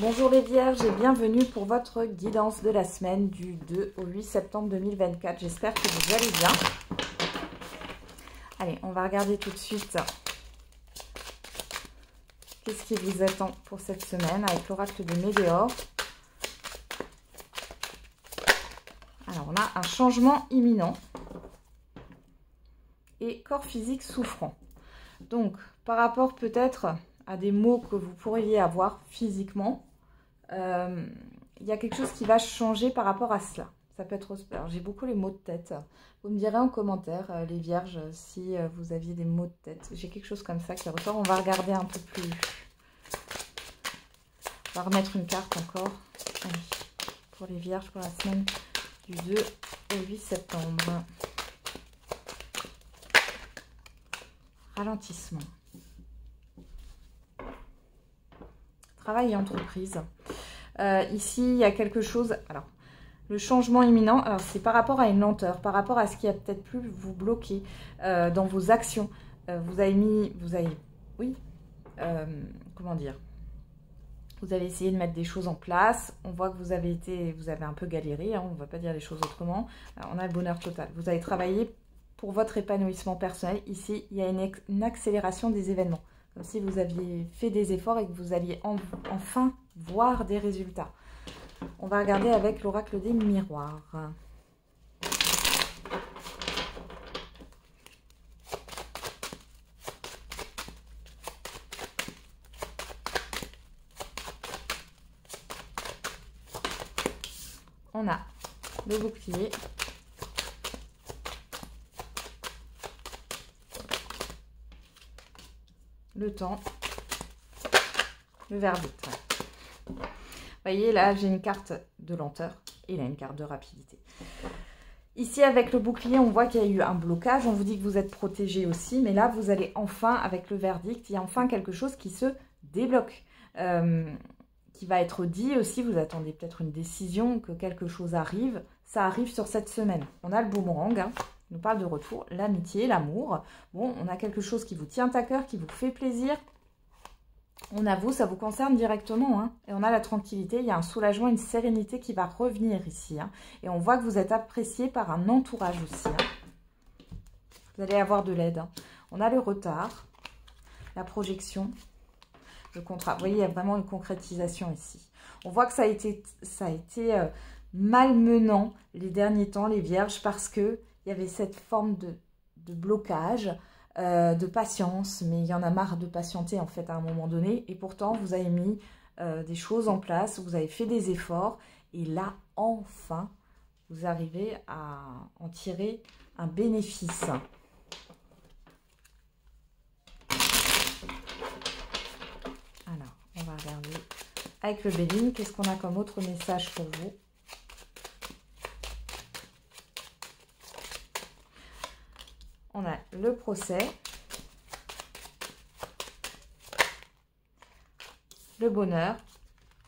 Bonjour les vierges et bienvenue pour votre guidance de la semaine du 2 au 8 septembre 2024. J'espère que vous allez bien. Allez, on va regarder tout de suite qu'est-ce qui vous attend pour cette semaine avec l'oracle de Médéor. Alors, on a un changement imminent et corps physique souffrant. Donc, par rapport peut-être à des maux que vous pourriez avoir physiquement, il y a quelque chose qui va changer par rapport à cela. Ça peut être... Alors, j'ai beaucoup les maux de tête. Vous me direz en commentaire, les vierges, si vous aviez des maux de tête. J'ai quelque chose comme ça qui ressort. On va regarder un peu plus. On va remettre une carte encore. Allez, pour les vierges, pour la semaine du 2 au 8 septembre. Ralentissement. Travail et entreprise. Ici, il y a quelque chose... Alors, le changement imminent, alors c'est par rapport à une lenteur, par rapport à ce qui a peut-être pu vous bloquer dans vos actions. Comment dire? Vous avez essayé de mettre des choses en place. On voit que vous avez un peu galéré, hein, on ne va pas dire les choses autrement. Alors, on a le bonheur total. Vous avez travaillé pour votre épanouissement personnel. Ici, il y a une accélération des événements. Comme si vous aviez fait des efforts et que vous alliez enfin voir des résultats. On va regarder avec l'oracle des miroirs. On a le bouclier. Le temps. Le verdict. Vous voyez, là, j'ai une carte de lenteur et là, une carte de rapidité. Ici, avec le bouclier, on voit qu'il y a eu un blocage. On vous dit que vous êtes protégé aussi. Mais là, vous allez enfin, avec le verdict, il y a enfin quelque chose qui se débloque. Qui va être dit aussi. Vous attendez peut-être une décision, que quelque chose arrive. Ça arrive sur cette semaine. On a le boomerang, hein. On nous parle de retour, l'amitié, l'amour. Bon, on a quelque chose qui vous tient à cœur, qui vous fait plaisir. On avoue, ça vous concerne directement. Hein. Et on a la tranquillité, il y a un soulagement, une sérénité qui va revenir ici. Hein. Et on voit que vous êtes apprécié par un entourage aussi. Hein. Vous allez avoir de l'aide. Hein. On a le retard, la projection, le contrat. Vous voyez, il y a vraiment une concrétisation ici. On voit que ça a été malmenant les derniers temps, les vierges, parce que il y avait cette forme de blocage, de patience, mais il y en a marre de patienter en fait à un moment donné. Et pourtant, vous avez mis des choses en place, vous avez fait des efforts. Et là, enfin, vous arrivez à en tirer un bénéfice. Alors, on va regarder avec le Béline, qu'est-ce qu'on a comme autre message pour vous? On a le procès, le bonheur,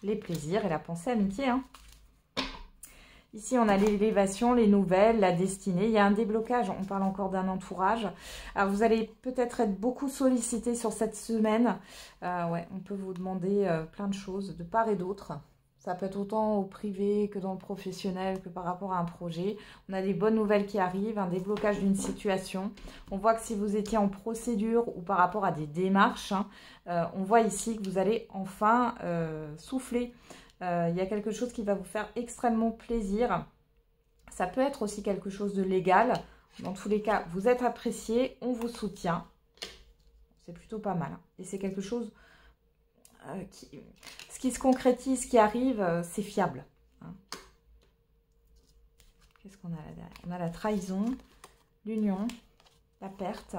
les plaisirs et la pensée amitié. Hein. Ici, on a l'élévation, les nouvelles, la destinée. Il y a un déblocage. On parle encore d'un entourage. Alors, vous allez peut-être être beaucoup sollicité sur cette semaine. Ouais, on peut vous demander plein de choses de part et d'autre. Ça peut être autant au privé que dans le professionnel, que par rapport à un projet. On a des bonnes nouvelles qui arrivent, un déblocage d'une situation. On voit que si vous étiez en procédure ou par rapport à des démarches, hein, on voit ici que vous allez enfin souffler. Il y a quelque chose qui va vous faire extrêmement plaisir. Ça peut être aussi quelque chose de légal. Dans tous les cas, vous êtes apprécié, on vous soutient. C'est plutôt pas mal. Hein. Et c'est quelque chose... ce qui se concrétise, qui arrive, c'est fiable. Hein. Qu'est-ce qu'on a là derrière? On a la trahison, l'union, la perte.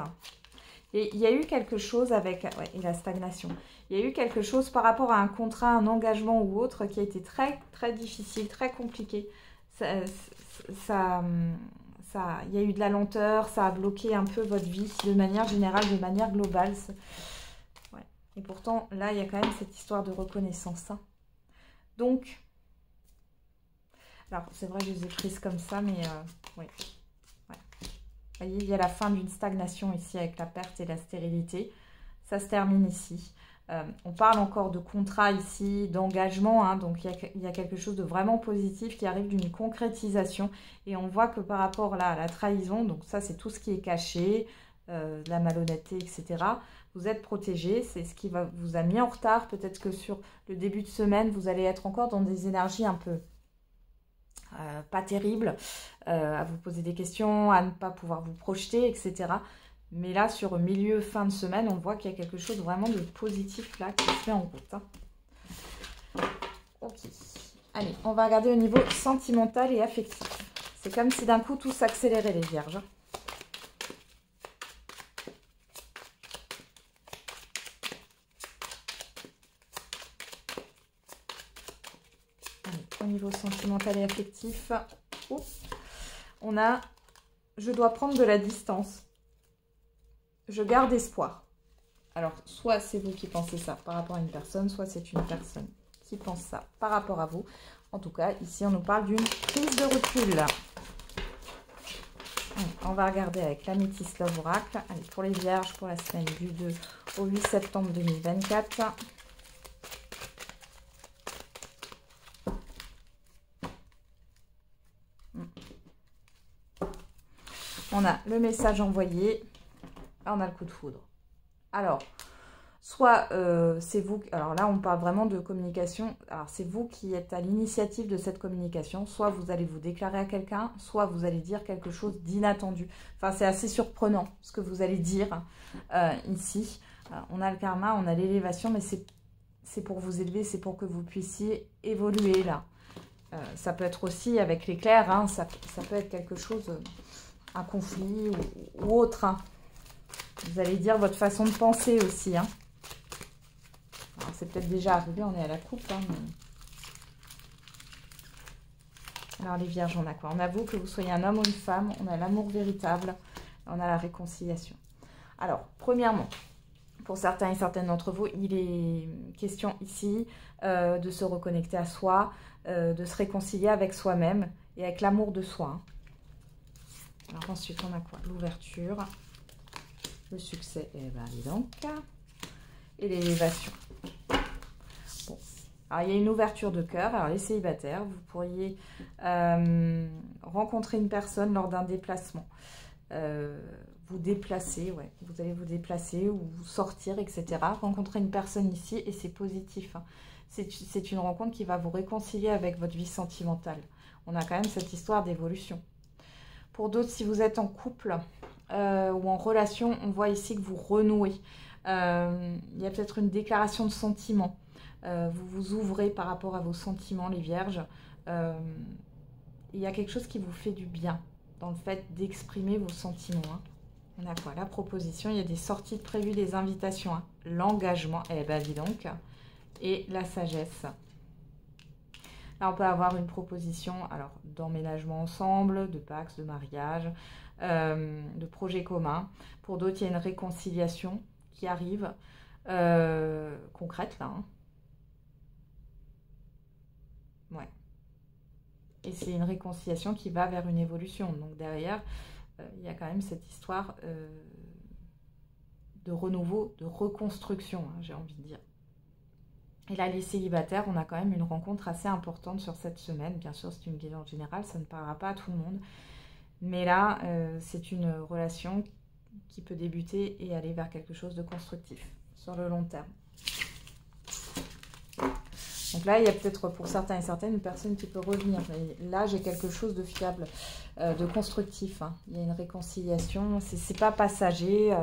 Et il y a eu quelque chose avec... Ouais, et la stagnation. Il y a eu quelque chose par rapport à un contrat, un engagement ou autre qui a été très, très difficile, très compliqué. Il y a eu de la lenteur, ça a bloqué un peu votre vie de manière générale, de manière globale. Ouais. Et pourtant, là, il y a quand même cette histoire de reconnaissance. Hein. Donc, alors, c'est vrai que je les ai prises comme ça, mais oui. Ouais. Vous voyez, il y a la fin d'une stagnation ici avec la perte et la stérilité. Ça se termine ici. On parle encore de contrat ici, d'engagement, hein, donc il y a quelque chose de vraiment positif qui arrive d'une concrétisation. Et on voit que par rapport là, à la trahison, donc ça c'est tout ce qui est caché, la malhonnêteté, etc. Vous êtes protégé, c'est ce qui vous a mis en retard. Peut-être que sur le début de semaine, vous allez être encore dans des énergies un peu pas terribles, à vous poser des questions, à ne pas pouvoir vous projeter, etc. Mais là, sur milieu, fin de semaine, on voit qu'il y a quelque chose vraiment de positif là qui se met en route. Hein. Ok. Allez, on va regarder au niveau sentimental et affectif. C'est comme si d'un coup tout s'accélérait les vierges. Allez, au niveau sentimental et affectif, on a « Je dois prendre de la distance ». Je garde espoir. Alors, soit c'est vous qui pensez ça par rapport à une personne, soit c'est une personne qui pense ça par rapport à vous. En tout cas, ici, on nous parle d'une prise de recul. On va regarder avec l'améthyste Love Oracle. Allez, pour les vierges, pour la semaine du 2 au 8 septembre 2024. On a le message envoyé. On a le coup de foudre. Alors, soit c'est vous... Alors là, on parle vraiment de communication. Alors, c'est vous qui êtes à l'initiative de cette communication. Soit vous allez vous déclarer à quelqu'un, soit vous allez dire quelque chose d'inattendu. Enfin, c'est assez surprenant ce que vous allez dire ici. On a le karma, on a l'élévation, mais c'est pour vous élever, c'est pour que vous puissiez évoluer là. Ça peut être aussi avec l'éclair, hein, ça peut être quelque chose, un conflit ou autre, hein. Vous allez dire votre façon de penser aussi. Hein. C'est peut-être déjà arrivé, on est à la coupe. Hein, mais... Alors les vierges, on a quoi? On a vous, que vous soyez un homme ou une femme. On a l'amour véritable. On a la réconciliation. Alors, premièrement, pour certains et certaines d'entre vous, il est question ici de se reconnecter à soi, de se réconcilier avec soi-même et avec l'amour de soi. Hein. Alors ensuite, on a quoi? L'ouverture. Le succès, et ben, dis donc, et l'élévation. Bon. Alors, il y a une ouverture de cœur. Alors, les célibataires, vous pourriez rencontrer une personne lors d'un déplacement. Vous déplacer, ouais. Vous allez vous déplacer ou vous sortir, etc. Rencontrer une personne ici et c'est positif. Hein. C'est une rencontre qui va vous réconcilier avec votre vie sentimentale. On a quand même cette histoire d'évolution. Pour d'autres, si vous êtes en couple... ou en relation, on voit ici que vous renouez. Il y a peut-être une déclaration de sentiments. Vous vous ouvrez par rapport à vos sentiments, les vierges. Il y a quelque chose qui vous fait du bien dans le fait d'exprimer vos sentiments. Hein. On a quoi? La proposition, il y a des sorties de prévues, des invitations. Hein. L'engagement, eh ben dis donc. Et la sagesse. Là, on peut avoir une proposition d'emménagement ensemble, de pax, de mariage, de projets communs. Pour d'autres, il y a une réconciliation qui arrive, concrète là. Hein. Ouais. Et c'est une réconciliation qui va vers une évolution. Donc derrière, il y a quand même cette histoire de renouveau, de reconstruction, hein, j'ai envie de dire. Et là, les célibataires, on a quand même une rencontre assez importante sur cette semaine. Bien sûr, c'est une guidance générale, ça ne parlera pas à tout le monde. Mais là, c'est une relation qui peut débuter et aller vers quelque chose de constructif sur le long terme. Donc là, il y a peut-être pour certains et certaines une personne qui peut revenir. Mais là, j'ai quelque chose de fiable, de constructif. Hein. Il y a une réconciliation, c'est pas passager,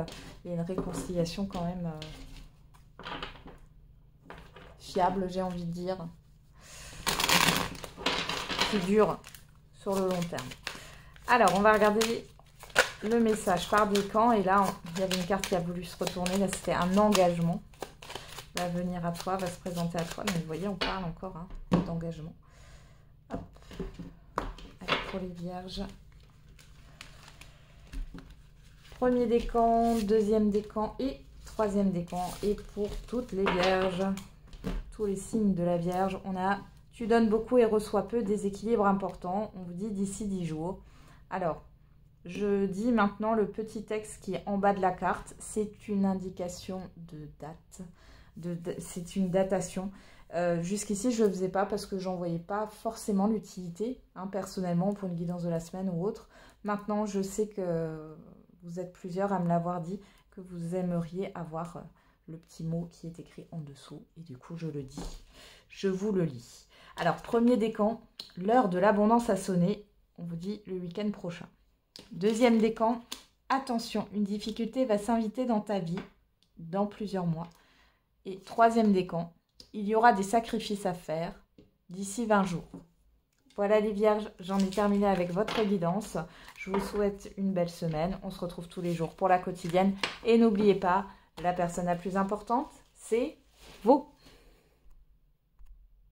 il y a une réconciliation quand même... fiable, j'ai envie de dire, qui dure sur le long terme. Alors, on va regarder le message par décan. Et là, il y avait une carte qui a voulu se retourner. Là, c'était un engagement. Va venir à toi, va se présenter à toi. Mais vous voyez, on parle encore hein, d'engagement. Allez, pour les vierges. Premier décan, deuxième décan et troisième décan. Et pour toutes les vierges, tous les signes de la Vierge, on a « Tu donnes beaucoup et reçois peu, déséquilibre important ». On vous dit d'ici 10 jours. Alors, je dis maintenant le petit texte qui est en bas de la carte. C'est une indication de date. C'est une datation. Jusqu'ici, je ne le faisais pas parce que j'en voyais pas forcément l'utilité, hein, personnellement, pour une guidance de la semaine ou autre. Maintenant, je sais que vous êtes plusieurs à me l'avoir dit, que vous aimeriez avoir le petit mot qui est écrit en dessous. Et du coup, je le dis. Je vous le lis. Alors, premier décan, l'heure de l'abondance a sonné. On vous dit le week-end prochain. Deuxième décan, attention, une difficulté va s'inviter dans ta vie dans plusieurs mois. Et troisième décan, il y aura des sacrifices à faire d'ici 20 jours. Voilà les vierges, j'en ai terminé avec votre guidance. Je vous souhaite une belle semaine. On se retrouve tous les jours pour la quotidienne. Et n'oubliez pas, la personne la plus importante, c'est vous.